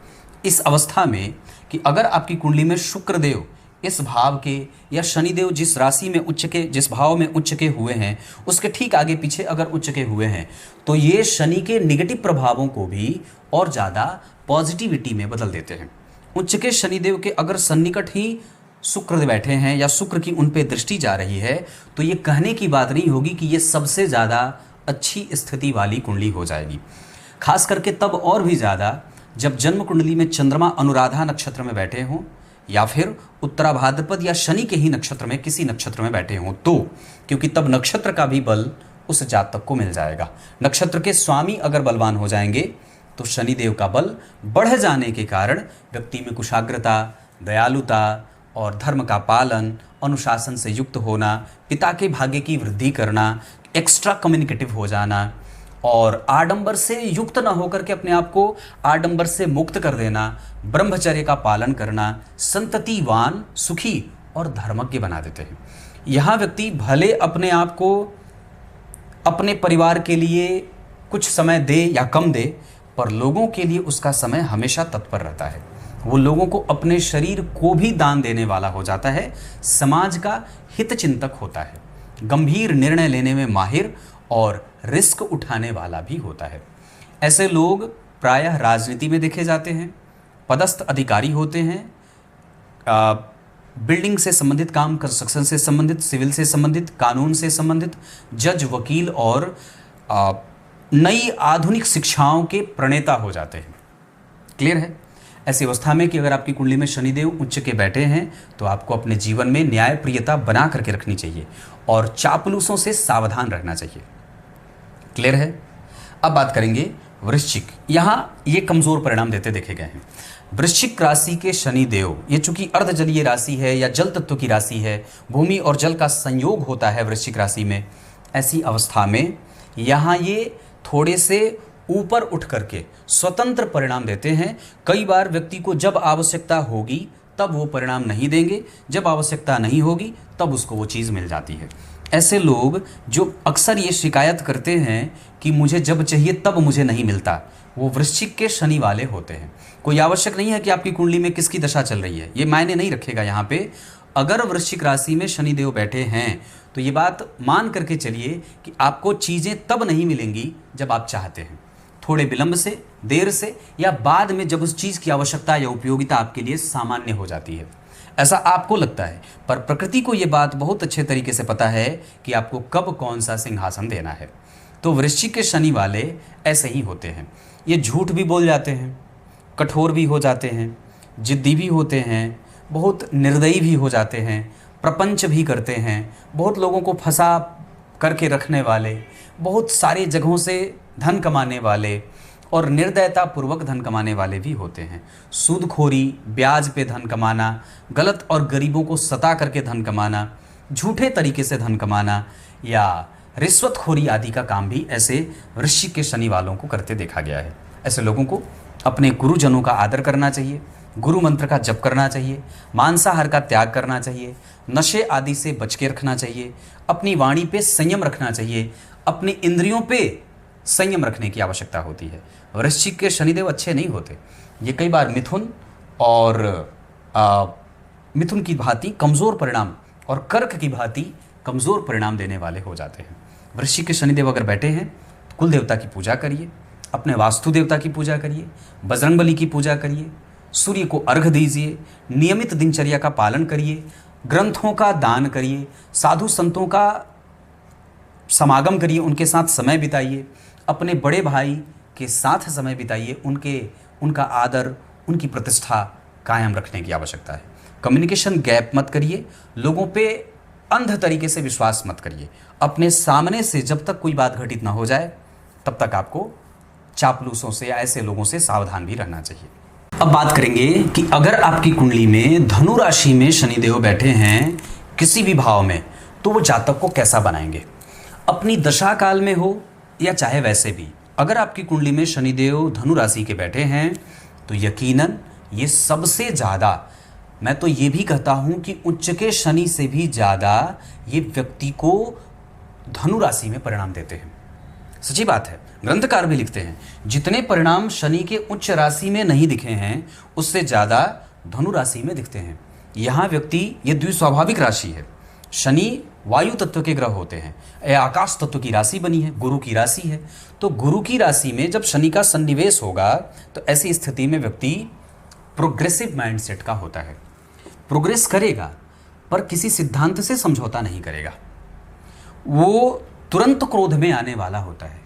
इस अवस्था में कि अगर आपकी कुंडली में शुक्रदेव इस भाव के या शनिदेव जिस राशि में उच्च के, जिस भाव में उच्च के हुए हैं, उसके ठीक आगे पीछे अगर उच्च के हुए हैं, तो ये शनि के निगेटिव प्रभावों को भी और ज़्यादा पॉजिटिविटी में बदल देते हैं। उच्च के शनिदेव के अगर सन्निकट ही शुक्र बैठे हैं या शुक्र की उन पे दृष्टि जा रही है, तो ये कहने की बात नहीं होगी कि ये सबसे ज़्यादा अच्छी स्थिति वाली कुंडली हो जाएगी। खास करके तब और भी ज़्यादा जब जन्म कुंडली में चंद्रमा अनुराधा नक्षत्र में बैठे हों या फिर उत्तरा भाद्रपद या शनि के ही नक्षत्र में किसी नक्षत्र में बैठे हों, तो क्योंकि तब नक्षत्र का भी बल उस जातक को मिल जाएगा। नक्षत्र के स्वामी अगर बलवान हो जाएंगे तो शनिदेव का बल बढ़ जाने के कारण व्यक्ति में कुशाग्रता, दयालुता और धर्म का पालन, अनुशासन से युक्त होना, पिता के भाग्य की वृद्धि करना, एक्स्ट्रा कम्युनिकेटिव हो जाना और आडंबर से युक्त न होकर के अपने आप को आडंबर से मुक्त कर देना, ब्रह्मचर्य का पालन करना, संततिवान, सुखी और धर्मज्ञ बना देते हैं। यहाँ व्यक्ति भले अपने आप को अपने परिवार के लिए कुछ समय दे या कम दे, पर लोगों के लिए उसका समय हमेशा तत्पर रहता है। वो लोगों को अपने शरीर को भी दान देने वाला हो जाता है, समाज का हित चिंतक होता है, गंभीर निर्णय लेने में माहिर और रिस्क उठाने वाला भी होता है। ऐसे लोग प्रायः राजनीति में देखे जाते हैं, पदस्थ अधिकारी होते हैं, बिल्डिंग से संबंधित काम, कंस्ट्रक्शन से संबंधित, सिविल से संबंधित, कानून से संबंधित, जज, वकील और नई आधुनिक शिक्षाओं के प्रणेता हो जाते हैं। क्लियर है? ऐसी अवस्था में कि अगर आपकी कुंडली में शनिदेव उच्च के बैठे हैं तो आपको अपने जीवन में न्याय प्रियता बना करके रखनी चाहिए और चापलूसों से सावधान रहना चाहिए। क्लियर है? अब बात करेंगे वृश्चिक। यहाँ ये कमज़ोर परिणाम देते देखे गए हैं। वृश्चिक राशि के शनिदेव, ये चूंकि अर्धजलीय राशि है या जल तत्व की राशि है, भूमि और जल का संयोग होता है वृश्चिक राशि में, ऐसी अवस्था में यहाँ ये थोड़े से ऊपर उठ करके स्वतंत्र परिणाम देते हैं। कई बार व्यक्ति को जब आवश्यकता होगी तब वो परिणाम नहीं देंगे, जब आवश्यकता नहीं होगी तब उसको वो चीज़ मिल जाती है। ऐसे लोग जो अक्सर ये शिकायत करते हैं कि मुझे जब चाहिए तब मुझे नहीं मिलता, वो वृश्चिक के शनि वाले होते हैं। कोई आवश्यक नहीं है कि आपकी कुंडली में किसकी दशा चल रही है, ये मायने नहीं रखेगा। यहाँ पे अगर वृश्चिक राशि में शनिदेव बैठे हैं तो ये बात मान करके चलिए कि आपको चीज़ें तब नहीं मिलेंगी जब आप चाहते हैं, थोड़े विलंब से, देर से या बाद में, जब उस चीज़ की आवश्यकता या उपयोगिता आपके लिए सामान्य हो जाती है। ऐसा आपको लगता है, पर प्रकृति को ये बात बहुत अच्छे तरीके से पता है कि आपको कब कौन सा सिंहासन देना है। तो वृश्चिक के शनि वाले ऐसे ही होते हैं। ये झूठ भी बोल जाते हैं, कठोर भी हो जाते हैं, जिद्दी भी होते हैं, बहुत निर्दयी भी हो जाते हैं, प्रपंच भी करते हैं, बहुत लोगों को फंसा करके रखने वाले, बहुत सारी जगहों से धन कमाने वाले और निर्दयता पूर्वक धन कमाने वाले भी होते हैं। सूदखोरी, ब्याज पे धन कमाना, गलत और गरीबों को सता करके धन कमाना, झूठे तरीके से धन कमाना या रिश्वतखोरी आदि का काम भी ऐसे वृश्चिक के शनि वालों को करते देखा गया है। ऐसे लोगों को अपने गुरुजनों का आदर करना चाहिए, गुरु मंत्र का जप करना चाहिए, मांसाहार का त्याग करना चाहिए, नशे आदि से बच के रखना चाहिए, अपनी वाणी पे संयम रखना चाहिए, अपनी इंद्रियों पे संयम रखने की आवश्यकता होती है। वृश्चिक के शनिदेव अच्छे नहीं होते, ये कई बार मिथुन और मिथुन की भांति कमज़ोर परिणाम और कर्क की भांति कमज़ोर परिणाम देने वाले हो जाते हैं। वृश्चिक के शनिदेव अगर बैठे हैं तो कुल देवता की पूजा करिए, अपने वास्तु देवता की पूजा करिए, बजरंगबली की पूजा करिए, सूर्य को अर्घ दीजिए, नियमित दिनचर्या का पालन करिए, ग्रंथों का दान करिए, साधु संतों का समागम करिए, उनके साथ समय बिताइए, अपने बड़े भाई के साथ समय बिताइए, उनका आदर, उनकी प्रतिष्ठा कायम रखने की आवश्यकता है। कम्युनिकेशन गैप मत करिए, लोगों पे अंध तरीके से विश्वास मत करिए। अपने सामने से जब तक कोई बात घटित ना हो जाए तब तक आपको चापलूसों से या ऐसे लोगों से सावधान भी रहना चाहिए। अब बात करेंगे कि अगर आपकी कुंडली में धनु राशि में शनिदेव बैठे हैं किसी भी भाव में, तो वो जातक को कैसा बनाएंगे। अपनी दशा काल में हो या चाहे वैसे भी, अगर आपकी कुंडली में शनिदेव धनु राशि के बैठे हैं तो यकीनन ये सबसे ज़्यादा, मैं तो ये भी कहता हूँ कि उच्च के शनि से भी ज़्यादा ये व्यक्ति को धनु राशि में परिणाम देते हैं। सच्ची बात है, ग्रंथकार भी लिखते हैं जितने परिणाम शनि के उच्च राशि में नहीं दिखे हैं उससे ज़्यादा धनु राशि में दिखते हैं। यहाँ व्यक्ति, ये द्विस्वाभाविक राशि है, शनि वायु तत्व के ग्रह होते हैं, यह आकाश तत्व की राशि बनी है, गुरु की राशि है। तो गुरु की राशि में जब शनि का सन्निवेश होगा तो ऐसी स्थिति में व्यक्ति प्रोग्रेसिव माइंडसेट का होता है, प्रोग्रेस करेगा पर किसी सिद्धांत से समझौता नहीं करेगा। वो तुरंत क्रोध में आने वाला होता है,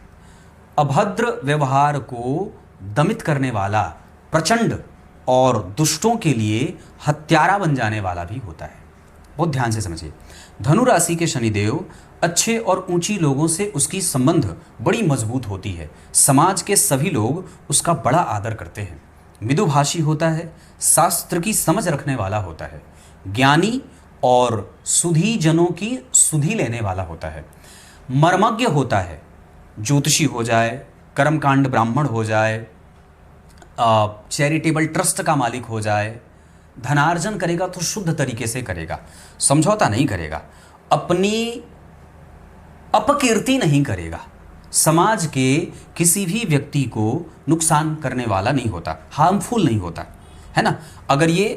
अभद्र व्यवहार को दमित करने वाला, प्रचंड और दुष्टों के लिए हत्यारा बन जाने वाला भी होता है। बहुत ध्यान से समझिए, धनु राशि के शनिदेव अच्छे और ऊंची लोगों से उसकी संबंध बड़ी मजबूत होती है। समाज के सभी लोग उसका बड़ा आदर करते हैं। मृदुभाषी होता है, शास्त्र की समझ रखने वाला होता है, ज्ञानी और सुधी जनों की सुधि लेने वाला होता है, मर्मज्ञ होता है, ज्योतिषी हो जाए, कर्मकांड ब्राह्मण हो जाए, चैरिटेबल ट्रस्ट का मालिक हो जाए, धनार्जन करेगा तो शुद्ध तरीके से करेगा, समझौता नहीं करेगा, अपनी अपकीर्ति नहीं करेगा, समाज के किसी भी व्यक्ति को नुकसान करने वाला नहीं होता, हार्मफुल नहीं होता, है ना। अगर ये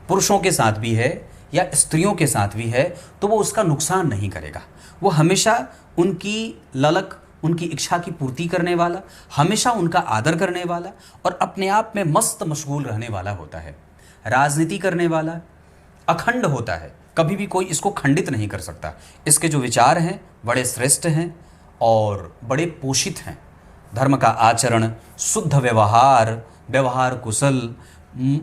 पुरुषों के साथ भी है या स्त्रियों के साथ भी है तो वो उसका नुकसान नहीं करेगा। वो हमेशा उनकी ललक, उनकी इच्छा की पूर्ति करने वाला, हमेशा उनका आदर करने वाला और अपने आप में मस्त मशगूल रहने वाला होता है। राजनीति करने वाला अखंड होता है, कभी भी कोई इसको खंडित नहीं कर सकता। इसके जो विचार हैं बड़े श्रेष्ठ हैं और बड़े पोषित हैं। धर्म का आचरण, शुद्ध व्यवहार, व्यवहार कुशल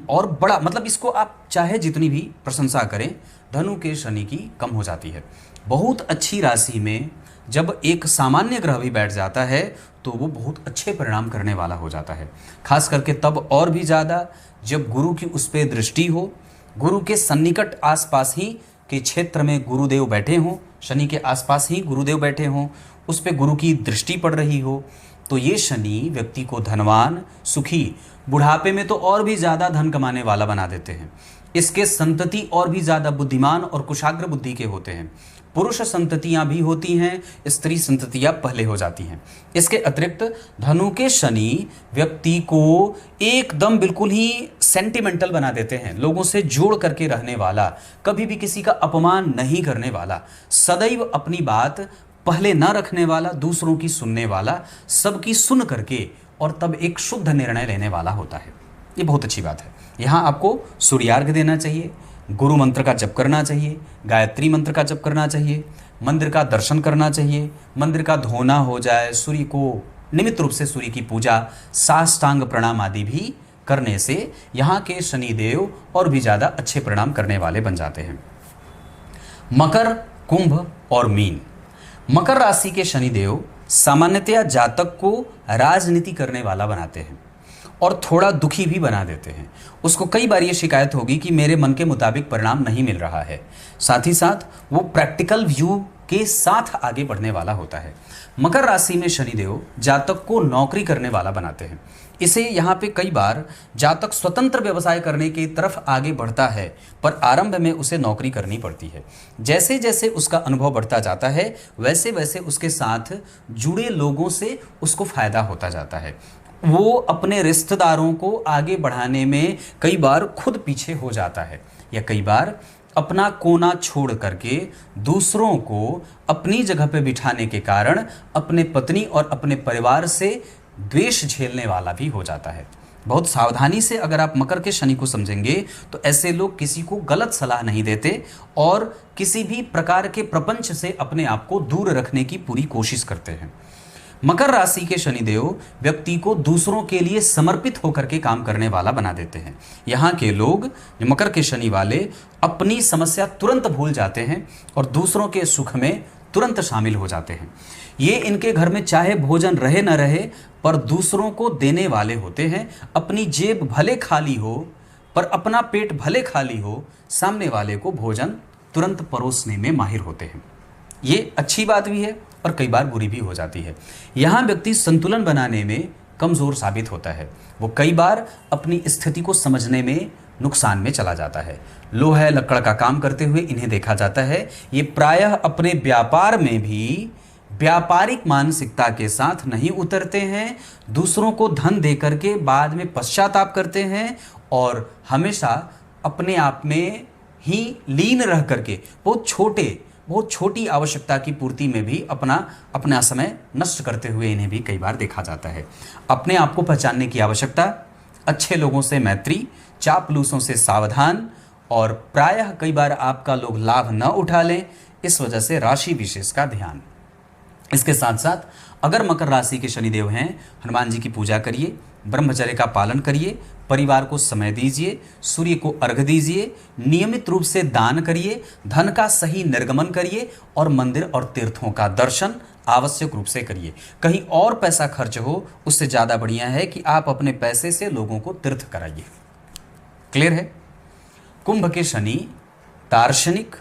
और बड़ा, मतलब इसको आप चाहे जितनी भी प्रशंसा करें, धनु के शनि की कम हो जाती है। बहुत अच्छी राशि में जब एक सामान्य ग्रह भी बैठ जाता है तो वो बहुत अच्छे परिणाम करने वाला हो जाता है। खास करके तब और भी ज़्यादा जब गुरु की उस पर दृष्टि हो, गुरु के सन्निकट आसपास ही के क्षेत्र में गुरुदेव बैठे हों, शनि के आसपास ही गुरुदेव बैठे हों, उस पर गुरु की दृष्टि पड़ रही हो, तो ये शनि व्यक्ति को धनवान, सुखी, बुढ़ापे में तो और भी ज़्यादा धन कमाने वाला बना देते हैं। इसके संतति और भी ज़्यादा बुद्धिमान और कुशाग्र बुद्धि के होते हैं। पुरुष संततियां भी होती हैं, स्त्री संततियां पहले हो जाती हैं। इसके अतिरिक्त धनु के शनि व्यक्ति को एकदम बिल्कुल ही सेंटिमेंटल बना देते हैं, लोगों से जोड़ करके रहने वाला, कभी भी किसी का अपमान नहीं करने वाला, सदैव अपनी बात पहले न रखने वाला, दूसरों की सुनने वाला, सबकी सुन करके और तब एक शुद्ध निर्णय लेने वाला होता है। ये बहुत अच्छी बात है। यहाँ आपको सूर्यार्घ देना चाहिए, गुरु मंत्र का जप करना चाहिए, गायत्री मंत्र का जप करना चाहिए, मंदिर का दर्शन करना चाहिए, मंदिर का धोना हो जाए, सूर्य को निमित्त रूप से सूर्य की पूजा, साष्टांग प्रणाम आदि भी करने से यहाँ के शनिदेव और भी ज़्यादा अच्छे परिणाम करने वाले बन जाते हैं। मकर, कुंभ और मीन। मकर राशि के शनिदेव सामान्यतया जातक को राजनीति करने वाला बनाते हैं और थोड़ा दुखी भी बना देते हैं। उसको कई बार ये शिकायत होगी कि मेरे मन के मुताबिक परिणाम नहीं मिल रहा है। साथ ही साथ वो प्रैक्टिकल व्यू के साथ आगे बढ़ने वाला होता है। मकर राशि में शनिदेव जातक को नौकरी करने वाला बनाते हैं। इसे यहाँ पे कई बार जातक स्वतंत्र व्यवसाय करने की तरफ आगे बढ़ता है, पर आरंभ में उसे नौकरी करनी पड़ती है। जैसे जैसे उसका अनुभव बढ़ता जाता है वैसे वैसे उसके साथ जुड़े लोगों से उसको फायदा होता जाता है। वो अपने रिश्तेदारों को आगे बढ़ाने में कई बार खुद पीछे हो जाता है या कई बार अपना कोना छोड़ करके दूसरों को अपनी जगह पे बिठाने के कारण अपने पत्नी और अपने परिवार से द्वेष झेलने वाला भी हो जाता है। बहुत सावधानी से अगर आप मकर के शनि को समझेंगे तो ऐसे लोग किसी को गलत सलाह नहीं देते और किसी भी प्रकार के प्रपंच से अपने आप को दूर रखने की पूरी कोशिश करते हैं। मकर राशि के शनिदेव व्यक्ति को दूसरों के लिए समर्पित होकर के काम करने वाला बना देते हैं। यहाँ के लोग जो मकर के शनि वाले अपनी समस्या तुरंत भूल जाते हैं और दूसरों के सुख में तुरंत शामिल हो जाते हैं। ये इनके घर में चाहे भोजन रहे न रहे पर दूसरों को देने वाले होते हैं। अपनी जेब भले खाली हो पर अपना पेट भले खाली हो, सामने वाले को भोजन तुरंत परोसने में माहिर होते हैं। ये अच्छी बात भी है और कई बार बुरी भी हो जाती है। यहाँ व्यक्ति संतुलन बनाने में कमज़ोर साबित होता है। वो कई बार अपनी स्थिति को समझने में नुकसान में चला जाता है। लोहा लक्कड़ का काम करते हुए इन्हें देखा जाता है। ये प्रायः अपने व्यापार में भी व्यापारिक मानसिकता के साथ नहीं उतरते हैं। दूसरों को धन दे करके बाद में पश्चाताप करते हैं और हमेशा अपने आप में ही लीन रह करके बहुत छोटी आवश्यकता की पूर्ति में भी अपना समय नष्ट करते हुए इन्हें भी कई बार देखा जाता है। अपने आप को पहचानने की आवश्यकता, अच्छे लोगों से मैत्री, चापलूसों से सावधान और प्रायः कई बार आपका लोग लाभ न उठा लें, इस वजह से राशि विशेष का ध्यान। इसके साथ साथ अगर मकर राशि के शनिदेव हैं, हनुमान जी की पूजा करिए, ब्रह्मचर्य का पालन करिए, परिवार को समय दीजिए, सूर्य को अर्घ दीजिए, नियमित रूप से दान करिए, धन का सही निर्गमन करिए और मंदिर और तीर्थों का दर्शन आवश्यक रूप से करिए। कहीं और पैसा खर्च हो उससे ज़्यादा बढ़िया है कि आप अपने पैसे से लोगों को तीर्थ कराइए। क्लियर है? कुंभ के शनि दार्शनिक,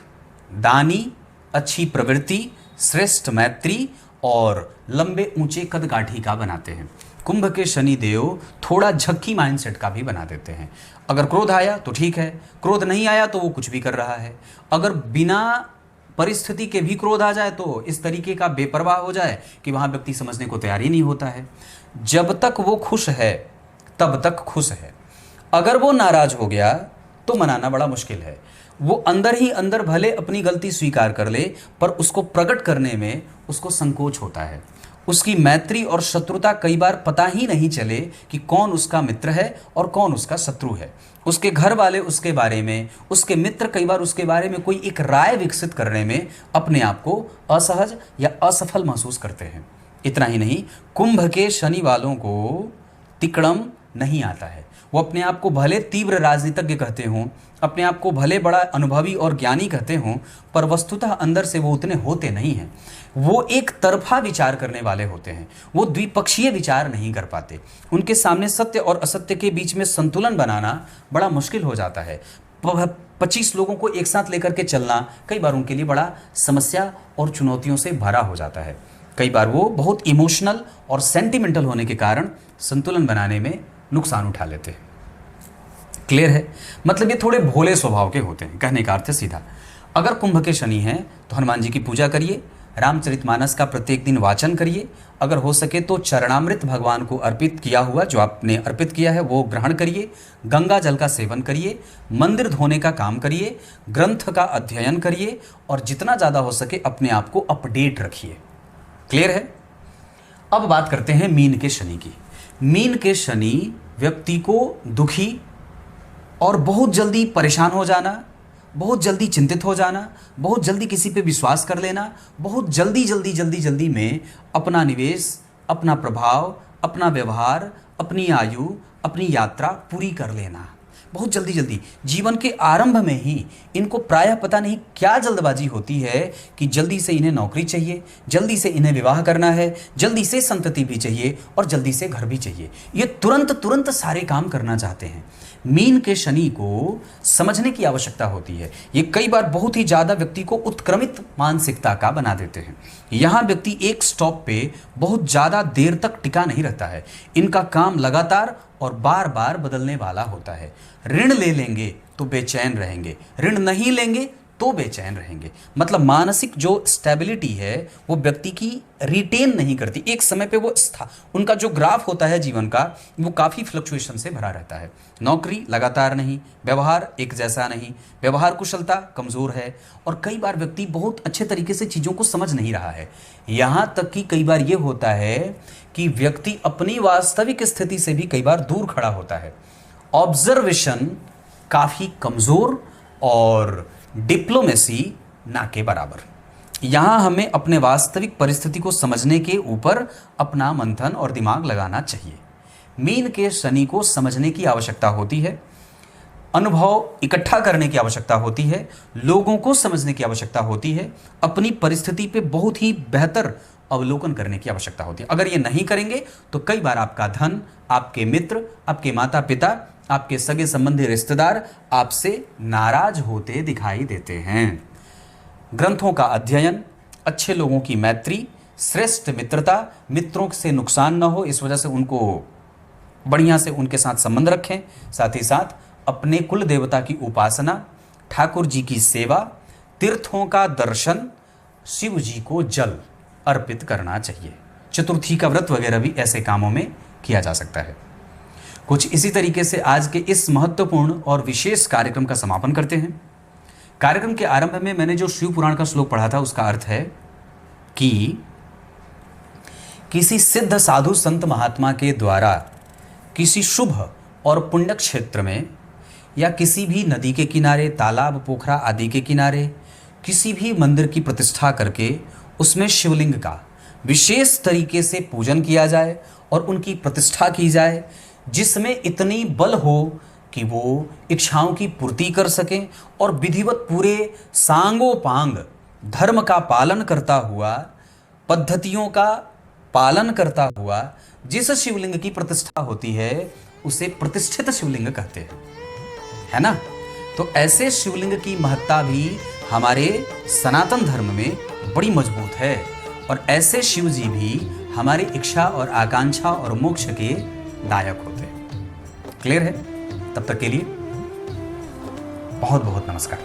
दानी, अच्छी प्रवृत्ति, श्रेष्ठ मैत्री और लंबे ऊंचे कदकाठी का बनाते हैं। कुंभ के शनि देव थोड़ा झक्की माइंडसेट का भी बना देते हैं। अगर क्रोध आया तो ठीक है, क्रोध नहीं आया तो वो कुछ भी कर रहा है। अगर बिना परिस्थिति के भी क्रोध आ जाए तो इस तरीके का बेपरवाह हो जाए कि वहाँ व्यक्ति समझने को तैयार ही नहीं होता है। जब तक वो खुश है तब तक खुश है। अगर वो नाराज हो गया तो मनाना बड़ा मुश्किल है। वो अंदर ही अंदर भले अपनी गलती स्वीकार कर ले पर उसको प्रकट करने में उसको संकोच होता है। उसकी मैत्री और शत्रुता कई बार पता ही नहीं चले कि कौन उसका मित्र है और कौन उसका शत्रु है। उसके घर वाले उसके बारे में, उसके मित्र कई बार उसके बारे में कोई एक राय विकसित करने में अपने आप को असहज या असफल महसूस करते हैं। इतना ही नहीं, कुंभ के शनि वालों को तिकड़म नहीं आता है। वो अपने आप को भले तीव्र राजनीतिज्ञ कहते हों, अपने आप को भले बड़ा अनुभवी और ज्ञानी कहते हों, पर वस्तुतः अंदर से वो उतने होते नहीं हैं। वो एक तरफा विचार करने वाले होते हैं। वो द्विपक्षीय विचार नहीं कर पाते। उनके सामने सत्य और असत्य के बीच में संतुलन बनाना बड़ा मुश्किल हो जाता है। 25 लोगों को एक साथ लेकर के चलना कई बार उनके लिए बड़ा समस्या और चुनौतियों से भरा हो जाता है। कई बार वो बहुत इमोशनल और सेंटिमेंटल होने के कारण संतुलन बनाने में नुकसान उठा लेते हैं। क्लियर है? मतलब ये थोड़े भोले स्वभाव के होते हैं, कहने का अर्थ है सीधा। अगर कुंभ के शनि हैं तो हनुमान जी की पूजा करिए, रामचरितमानस का प्रत्येक दिन वाचन करिए। अगर हो सके तो चरणामृत भगवान को अर्पित किया हुआ जो आपने अर्पित किया है वो ग्रहण करिए। गंगा जल का सेवन करिए, मंदिर धोने का काम करिए, ग्रंथ का अध्ययन करिए और जितना ज़्यादा हो सके अपने आप को अपडेट रखिए। क्लियर है? अब बात करते हैं मीन के शनि की। मीन के शनि व्यक्ति को दुखी और बहुत जल्दी परेशान हो जाना, बहुत जल्दी चिंतित हो जाना, बहुत जल्दी किसी पे विश्वास कर लेना, बहुत जल्दी में अपना निवेश, अपना प्रभाव, अपना व्यवहार, अपनी आयु, अपनी यात्रा पूरी कर लेना, बहुत जल्दी जीवन के आरंभ में ही इनको प्रायः पता नहीं क्या जल्दबाजी होती है कि जल्दी से इन्हें नौकरी चाहिए, जल्दी से इन्हें विवाह करना है, जल्दी से संतति भी चाहिए और जल्दी से घर भी चाहिए। ये तुरंत सारे काम करना चाहते हैं। मीन के शनि को समझने की आवश्यकता होती है। ये कई बार बहुत ही ज़्यादा व्यक्ति को उत्क्रमित मानसिकता का बना देते हैं। यहाँ व्यक्ति एक स्टॉप पे बहुत ज़्यादा देर तक टिका नहीं रहता है। इनका काम लगातार और बार बार बदलने वाला होता है। ऋण ले लेंगे तो बेचैन रहेंगे, ऋण नहीं लेंगे तो बेचैन रहेंगे। मतलब मानसिक जो स्टेबिलिटी है वो व्यक्ति की रिटेन नहीं करती, एक समय पे वो उनका जो ग्राफ होता है जीवन का वो काफ़ी फ्लक्चुएशन से भरा रहता है। नौकरी लगातार नहीं, व्यवहार एक जैसा नहीं, व्यवहार कुशलता कमज़ोर है, और कई बार व्यक्ति बहुत अच्छे तरीके से चीज़ों को समझ नहीं रहा है। यहाँ तक कि कई बार ये होता है कि व्यक्ति अपनी वास्तविक स्थिति से भी कई बार दूर खड़ा होता है। ऑब्जर्वेशन काफ़ी कमज़ोर और डिप्लोमेसी ना के बराबर। यहाँ हमें अपने वास्तविक परिस्थिति को समझने के ऊपर अपना मंथन और दिमाग लगाना चाहिए। मीन के शनि को समझने की आवश्यकता होती है, अनुभव इकट्ठा करने की आवश्यकता होती है, लोगों को समझने की आवश्यकता होती है, अपनी परिस्थिति पे बहुत ही बेहतर अवलोकन करने की आवश्यकता होती है। अगर ये नहीं करेंगे तो कई बार आपका धन, आपके मित्र, आपके माता पिता, आपके सगे संबंधी रिश्तेदार आपसे नाराज होते दिखाई देते हैं। ग्रंथों का अध्ययन, अच्छे लोगों की मैत्री, श्रेष्ठ मित्रता, मित्रों से नुकसान न हो इस वजह से उनको बढ़िया से उनके साथ संबंध रखें। साथ ही साथ अपने कुल देवता की उपासना, ठाकुर जी की सेवा, तीर्थों का दर्शन, शिव जी को जल अर्पित करना चाहिए। चतुर्थी का व्रत वगैरह भी ऐसे कामों में किया जा सकता है। कुछ इसी तरीके से आज के इस महत्वपूर्ण और विशेष कार्यक्रम का समापन करते हैं। कार्यक्रम के आरंभ में मैंने जो शिव पुराण का श्लोक पढ़ा था उसका अर्थ है कि किसी सिद्ध साधु संत महात्मा के द्वारा किसी शुभ और पुण्य क्षेत्र में या किसी भी नदी के किनारे, तालाब, पोखरा आदि के किनारे किसी भी मंदिर की प्रतिष्ठा करके उसमें शिवलिंग का विशेष तरीके से पूजन किया जाए और उनकी प्रतिष्ठा की जाए, जिसमें इतनी बल हो कि वो इच्छाओं की पूर्ति कर सकें और विधिवत पूरे सांगोपांग धर्म का पालन करता हुआ, पद्धतियों का पालन करता हुआ जिस शिवलिंग की प्रतिष्ठा होती है उसे प्रतिष्ठित शिवलिंग कहते हैं, है ना। तो ऐसे शिवलिंग की महत्ता भी हमारे सनातन धर्म में बड़ी मजबूत है और ऐसे शिव जी भी हमारी इच्छा और आकांक्षा और मोक्ष के दायक होते हैं। क्लियर है? तब तक के लिए बहुत बहुत नमस्कार।